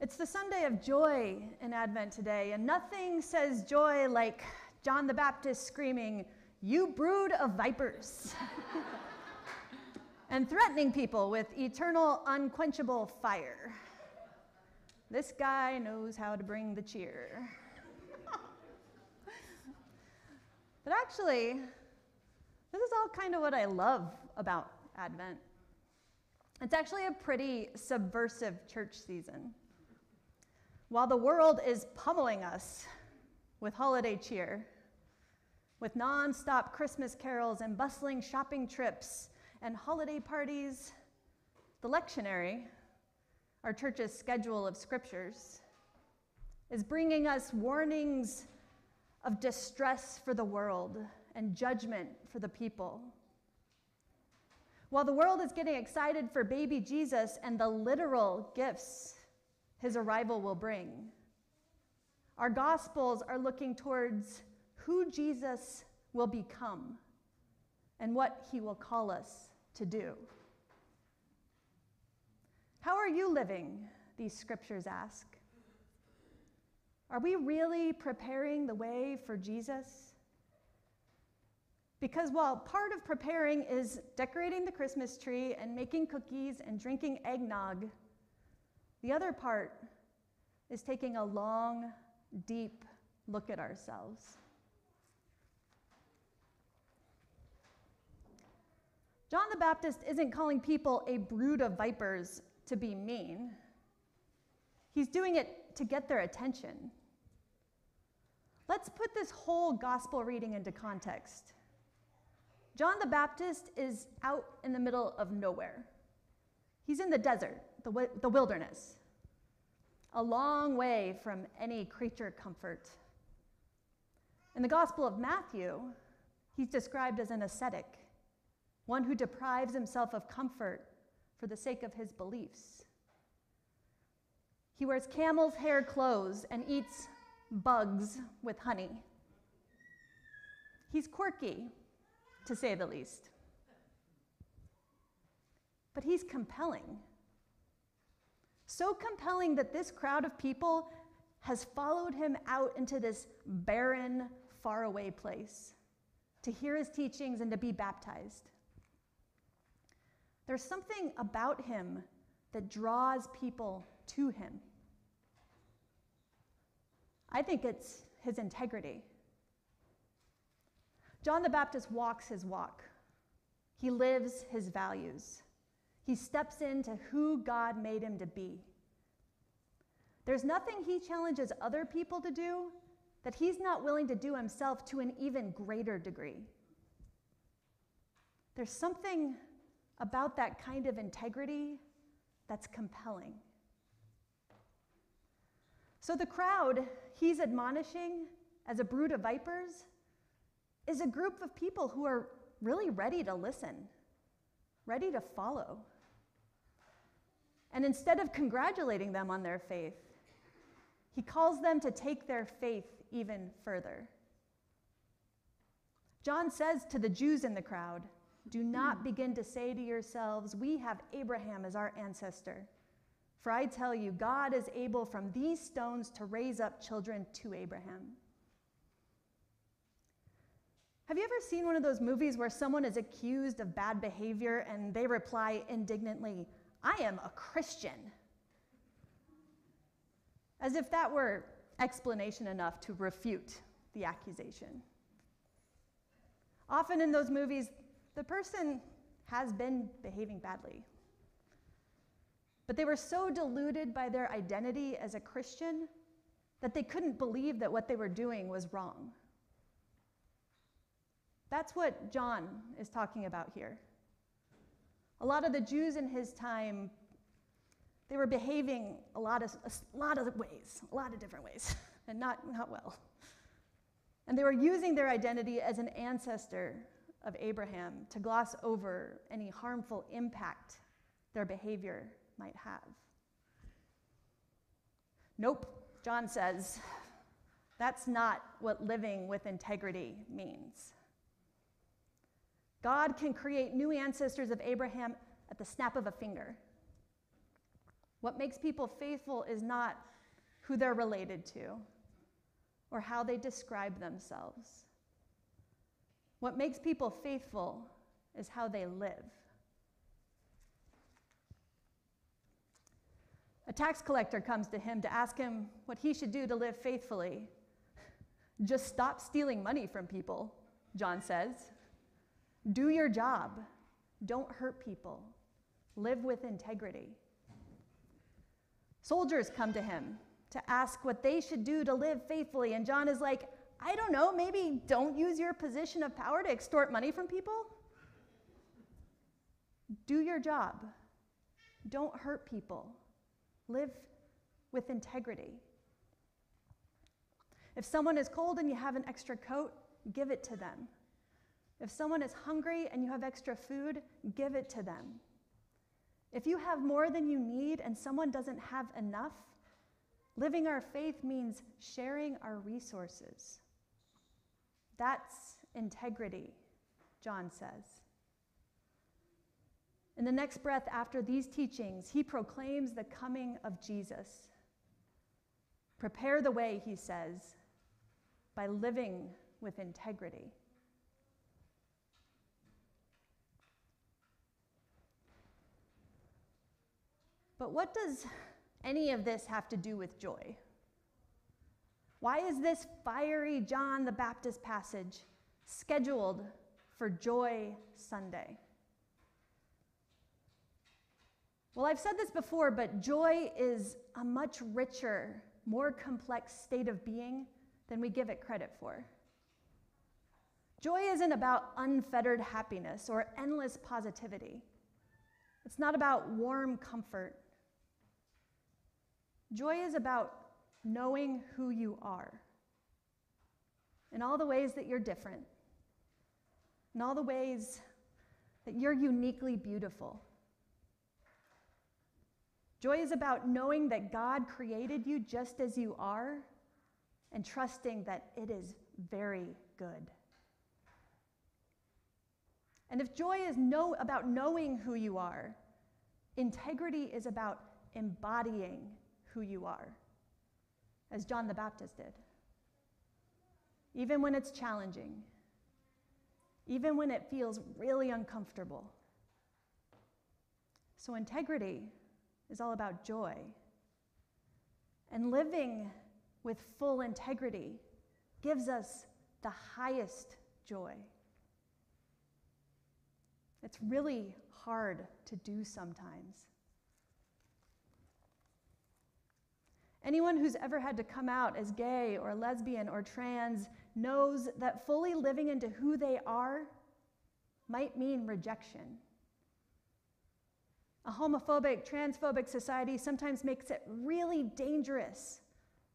It's the Sunday of joy in Advent today, and nothing says joy like John the Baptist screaming, "You brood of vipers," and threatening people with eternal, unquenchable fire. This guy knows how to bring the cheer. But actually, this is all kind of what I love about Advent. It's actually a pretty subversive church season. While the world is pummeling us with holiday cheer, with non-stop Christmas carols and bustling shopping trips and holiday parties, the lectionary, our church's schedule of scriptures, is bringing us warnings of distress for the world and judgment for the people. While the world is getting excited for baby Jesus and the literal gifts his arrival will bring, our gospels are looking towards who Jesus will become and what he will call us to do. How are you living? These scriptures ask. Are we really preparing the way for Jesus? Because while part of preparing is decorating the Christmas tree and making cookies and drinking eggnog, the other part is taking a long, deep look at ourselves. John the Baptist isn't calling people a brood of vipers to be mean. He's doing it to get their attention. Let's put this whole gospel reading into context. John the Baptist is out in the middle of nowhere. He's in the desert, the wilderness, a long way from any creature comfort. In the Gospel of Matthew, he's described as an ascetic, one who deprives himself of comfort for the sake of his beliefs. He wears camel's hair clothes and eats bugs with honey. He's quirky, to say the least. But he's compelling. So compelling that this crowd of people has followed him out into this barren, faraway place to hear his teachings and to be baptized. There's something about him that draws people to him. I think it's his integrity. John the Baptist walks his walk. He lives his values. He steps into who God made him to be. There's nothing he challenges other people to do that he's not willing to do himself to an even greater degree. There's something about that kind of integrity that's compelling. So the crowd he's admonishing as a brood of vipers is a group of people who are really ready to listen, ready to follow. And instead of congratulating them on their faith, he calls them to take their faith even further. John says to the Jews in the crowd, "Do not begin to say to yourselves, 'We have Abraham as our ancestor.' For I tell you, God is able from these stones to raise up children to Abraham." Have you ever seen one of those movies where someone is accused of bad behavior and they reply indignantly, "I am a Christian"? As if that were explanation enough to refute the accusation. Often in those movies, the person has been behaving badly. But they were so deluded by their identity as a Christian that they couldn't believe that what they were doing was wrong. That's what John is talking about here. A lot of the Jews in his time, they were behaving a lot of different ways, and not well. And they were using their identity as an ancestor of Abraham to gloss over any harmful impact their behavior might have. Nope, John says, that's not what living with integrity means. God can create new ancestors of Abraham at the snap of a finger. What makes people faithful is not who they're related to or how they describe themselves. What makes people faithful is how they live. A tax collector comes to him to ask him what he should do to live faithfully. Just stop stealing money from people, John says. Do your job. Don't hurt people. Live with integrity. Soldiers come to him to ask what they should do to live faithfully, and John is like, I don't know, maybe don't use your position of power to extort money from people? Do your job. Don't hurt people. Live with integrity. If someone is cold and you have an extra coat, give it to them. If someone is hungry and you have extra food, give it to them. If you have more than you need and someone doesn't have enough, living our faith means sharing our resources. That's integrity, John says. In the next breath after these teachings, he proclaims the coming of Jesus. Prepare the way, he says, by living with integrity. But what does any of this have to do with joy? Why is this fiery John the Baptist passage scheduled for Joy Sunday? Well, I've said this before, but joy is a much richer, more complex state of being than we give it credit for. Joy isn't about unfettered happiness or endless positivity. It's not about warm comfort. Joy is about knowing who you are in all the ways that you're different, in all the ways that you're uniquely beautiful. Joy is about knowing that God created you just as you are and trusting that it is very good. And if joy is about knowing who you are, integrity is about embodying who you are, as John the Baptist did. Even when it's challenging, even when it feels really uncomfortable. So integrity is all about joy. And living with full integrity gives us the highest joy. It's really hard to do sometimes. Anyone who's ever had to come out as gay or lesbian or trans knows that fully living into who they are might mean rejection. A homophobic, transphobic society sometimes makes it really dangerous,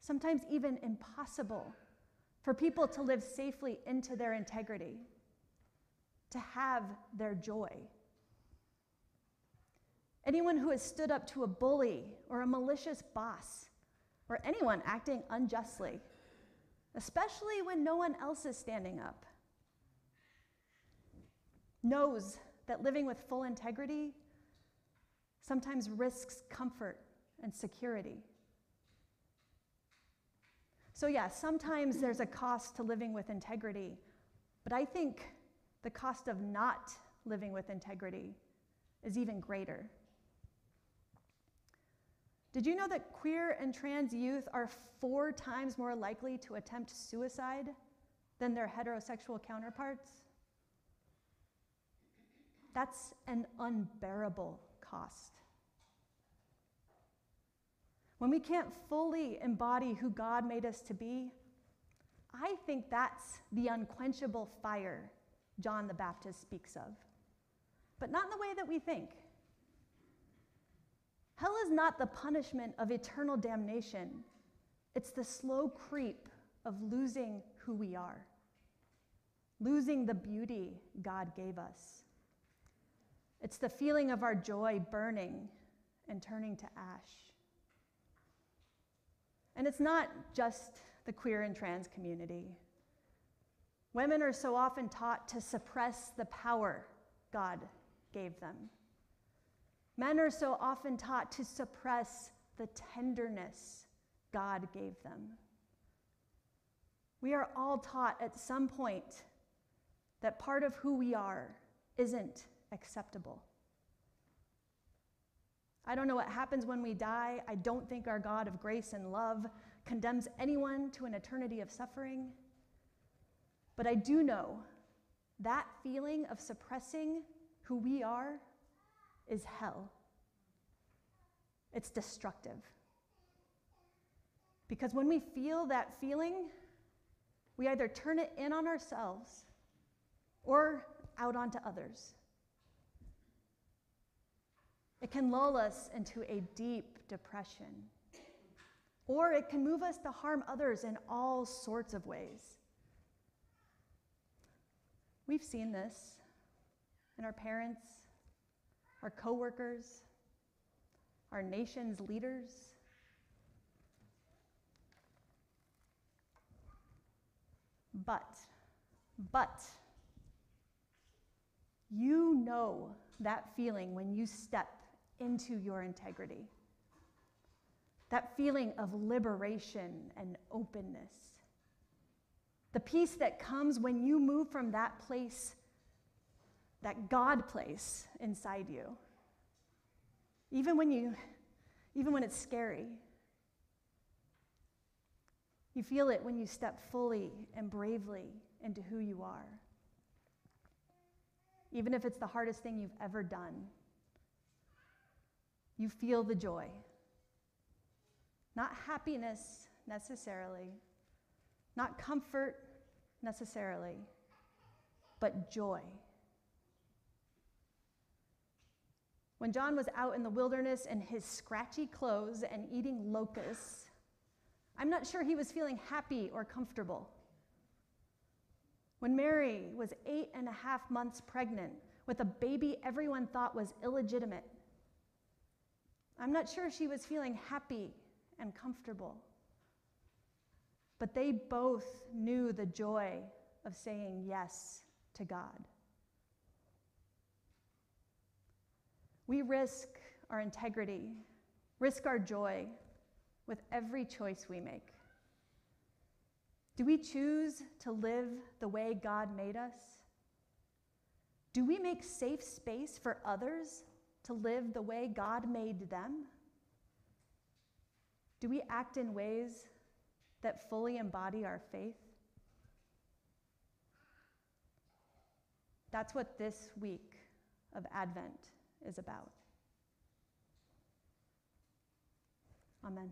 sometimes even impossible, for people to live safely into their integrity, to have their joy. Anyone who has stood up to a bully or a malicious boss, or anyone acting unjustly, especially when no one else is standing up, knows that living with full integrity sometimes risks comfort and security. So yeah, sometimes there's a cost to living with integrity, but I think the cost of not living with integrity is even greater. Did you know that queer and trans youth are 4 times more likely to attempt suicide than their heterosexual counterparts? That's an unbearable cost. When we can't fully embody who God made us to be, I think that's the unquenchable fire John the Baptist speaks of, but not in the way that we think. Hell is not the punishment of eternal damnation. It's the slow creep of losing who we are, losing the beauty God gave us. It's the feeling of our joy burning and turning to ash. And it's not just the queer and trans community. Women are so often taught to suppress the power God gave them. Men are so often taught to suppress the tenderness God gave them. We are all taught at some point that part of who we are isn't acceptable. I don't know what happens when we die. I don't think our God of grace and love condemns anyone to an eternity of suffering. But I do know that feeling of suppressing who we are is hell. It's destructive. Because when we feel that feeling, we either turn it in on ourselves or out onto others. It can lull us into a deep depression, or it can move us to harm others in all sorts of ways. We've seen this in our parents, our coworkers, our nation's leaders. But, you know that feeling when you step into your integrity. That feeling of liberation and openness. The peace that comes when you move from that place, that God place inside you. Even when it's scary. You feel it when you step fully and bravely into who you are. Even if it's the hardest thing you've ever done, you feel the joy. Not happiness necessarily, not comfort necessarily, but joy. When John was out in the wilderness in his scratchy clothes and eating locusts, I'm not sure he was feeling happy or comfortable. When Mary was 8.5 months pregnant with a baby everyone thought was illegitimate, I'm not sure she was feeling happy and comfortable. But they both knew the joy of saying yes to God. We risk our integrity, risk our joy with every choice we make. Do we choose to live the way God made us? Do we make safe space for others to live the way God made them? Do we act in ways that fully embody our faith? That's what this week of Advent is about. Amen.